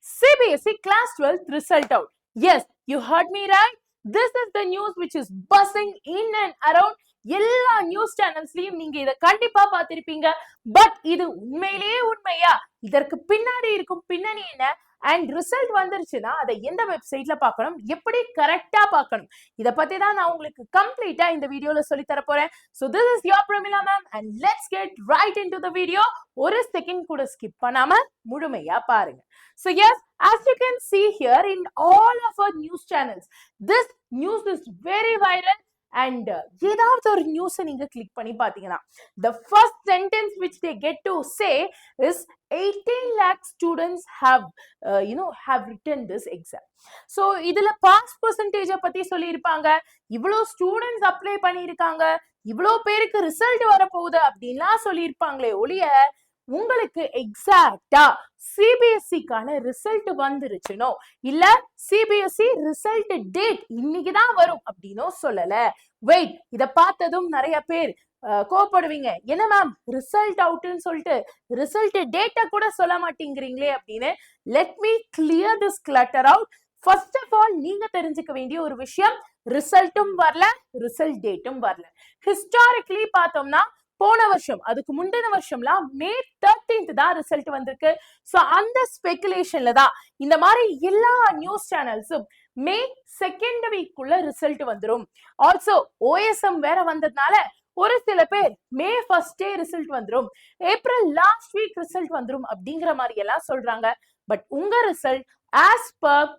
CBSE Class 12th result out. Yes, you heard me right. This is the news which is buzzing in and around எல்லா news சேனல்ஸ்லயும் நீங்க இத கண்டிப்பா பார்த்திருப்பீங்க. But இது உண்மையிலேயே உண்மையா? இதற்கு பின்னாடி இருக்கும் பின்னணி என்ன? அண்ட் ரிசல்ட் வந்துருச்சுன்னா அதை எந்த வெப்சைட்ல பார்க்கணும், எப்படி கரெக்டா பார்க்கணும், இத பத்தி தான் நான் உங்களுக்கு கம்ப்ளீட்டா இந்த வீடியோல சொல்லி தர போறேன். So this is your Pramila ma'am and let's get right into the video. ஒரு செகண்ட் கூட ஸ்கிப் பண்ணாம முழுமையா பாருங்க. So yes, as you can see here in all of our news channels, this news is very viral. And ஏதாவது ஒரு news நீங்க click பண்ணி பாத்தீங்கன்னா the first sentence which they get to say is 18 lakh students have written this exam. So இதுல pass percentage பத்தி சொல்லியிருப்பாங்க, இவ்வளோ students apply பண்ணியிருக்காங்க, இவ்வளோ பேருக்கு ரிசல்ட் வரப்போகுது அப்படின்லாம் சொல்லியிருப்பாங்களே ஒழிய உங்களுக்கு எக்ஸாக்டா சிபிஎஸ்சிக்கான ரிசல்ட் வந்துருச்சுனோ இல்ல சிபிஎஸ்சி ரிசல்ட் டேட் இன்னைக்குதான் வரும் அப்படின்னோ சொல்லல. வெயிட், இத பார்த்ததும் நிறைய பேர் கோபப்படுவீங்க, என்ன மேம் ரிசல்ட் அவுட்னு சொல்லிட்டு ரிசல்ட் டேட்டா கூட சொல்ல மாட்டேங்கிறீங்களே அப்படின்னு. Let me clear this clutter out. First of all நீங்க தெரிஞ்சுக்க வேண்டிய ஒரு விஷயம், ரிசல்ட்டும் வரல, ரிசல்ட் டேட்டும் வரல. ஹிஸ்டாரிக்கலி பார்த்தோம்னா போன வருஷம், அதுக்கு முந்தின வருஷம்லாம் May 13th தான் ரிசல்ட் வந்திருக்கு. சோ அந்த ஸ்பெகுலேஷன்ல தான் இந்த மாதிரி எல்லா நியூஸ் சேனல்ஸும் May 2nd வீக்குள்ள ரிசல்ட் வந்துரும். ஆல்சோ OSM வேற வந்ததுனால ஒரு சில பேர் May 1st ரிசல்ட் வந்துரும், ஏப்ரல் லாஸ்ட் வீக் ரிசல்ட் வந்துரும் அப்படிங்கிற மாதிரி எல்லாம் சொல்றாங்க. பட் உங்க result as per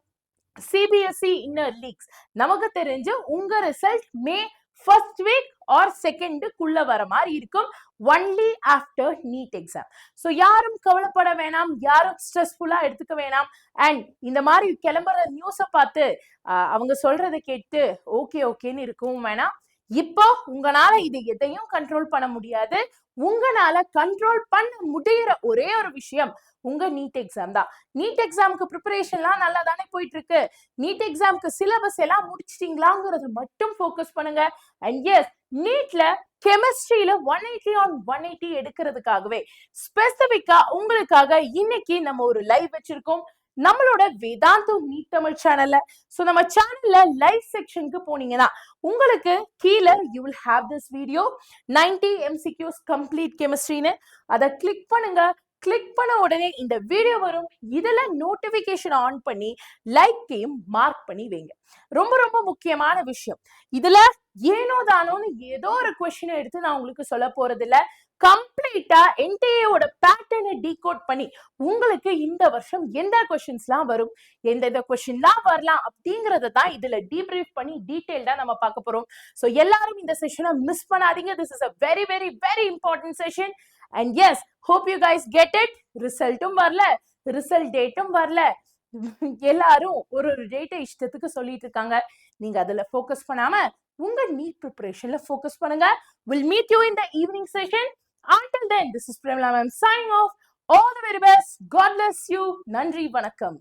CBSE inner leaks நமக்கு தெரிஞ்சு உங்க result May 1st week or 2nd குள்ள வர மாதிரி இருக்கும், only after NEET exam. So யாரும் கவலைப்பட வேணாம், யாரும் ஸ்ட்ரெஸ்ஃபுல்லா எடுத்துக்க வேணாம். அண்ட் இந்த மாதிரி கிளம்புற நியூஸை பார்த்து அவங்க சொல்றதை கேட்டு ஓகே ஓகேன்னு இருக்கவும் வேணாம். இப்போ உங்களால இது எதையும் கண்ட்ரோல் பண்ண முடியாது. உங்களால கண்ட்ரோல் பண்ண முடிகிற ஒரே ஒரு விஷயம் உங்க நீட் எக்ஸாம் தான். நீட் எக்ஸாமுக்கு ப்ரிப்பரேஷன்லாம் நல்லா தானே போயிட்டு இருக்கு. நீட் எக்ஸாமுக்கு சிலபஸ் எல்லாம் முடிச்சிட்டீங்களாங்கிறது மட்டும் ஃபோக்கஸ் பண்ணுங்க. அண்ட் எஸ், நீட்ல கெமிஸ்ட்ரியில 180 on 180 எடுக்கிறதுக்காகவே ஸ்பெசிபிக்கா உங்களுக்காக இன்னைக்கு நம்ம ஒரு லைவ் வச்சிருக்கோம் நம்மளோட வேதாந்தம் நீட் தமிழ் சேனல்ல. சோ நம்ம சேனல்ல லைவ் செக்ஷனுக்கு போனீங்கன்னா உங்களுக்கு கீழே you will have this video 90 MCQs complete கெமிஸ்ட்ரின்னு. அதை கிளிக் பண்ணுங்க. கிளிக் பண்ண உடனே இந்த வீடியோ வரும். இதுல நோட்டிபிகேஷன் ஆன் பண்ணி லைக்கையும் மார்க் பண்ணி வைங்க. ரொம்ப ரொம்ப முக்கியமான விஷயம், இதுல ஏனோ தானோன்னு ஏதோ ஒரு கொஸ்டின் எடுத்து நான் உங்களுக்கு சொல்ல போறது இல்ல. கம்ப்ளீட்டா என்டிஏவோட பேட்டர்னை டீகோட் பண்ணி உங்களுக்கு இந்த வருஷம் எந்த கொஸ்டின்ஸ்லாம் வரும், எந்தெந்த கொஸ்டின்லாம் வரலாம் அப்படிங்கறத தான் இதுல டீப்ரீஃப் பண்ணி டீடைல்டா நம்ம பார்க்க போறோம். ஸோ எல்லாரும் இந்த செஷனை மிஸ் பண்ணாதீங்க. This is a very very very important session. And yes, hope you guys get it. ரிசல்ட்டும் வரல, ரிசல்ட் டேட்டும் வரல, எல்லாரும் ஒரு ஒரு டேட்டை இஷ்டத்துக்கு சொல்லிட்டு இருக்காங்க. நீங்க அதுல ஃபோக்கஸ் பண்ணாம உங்க நீட் ப்ரிப்பரேஷன்ல ஃபோக்கஸ் பண்ணுங்க. We'll meet you in the evening session. Until then, this is Pramila ma'am signing off. All the very best. God bless you. நன்றி, வணக்கம்.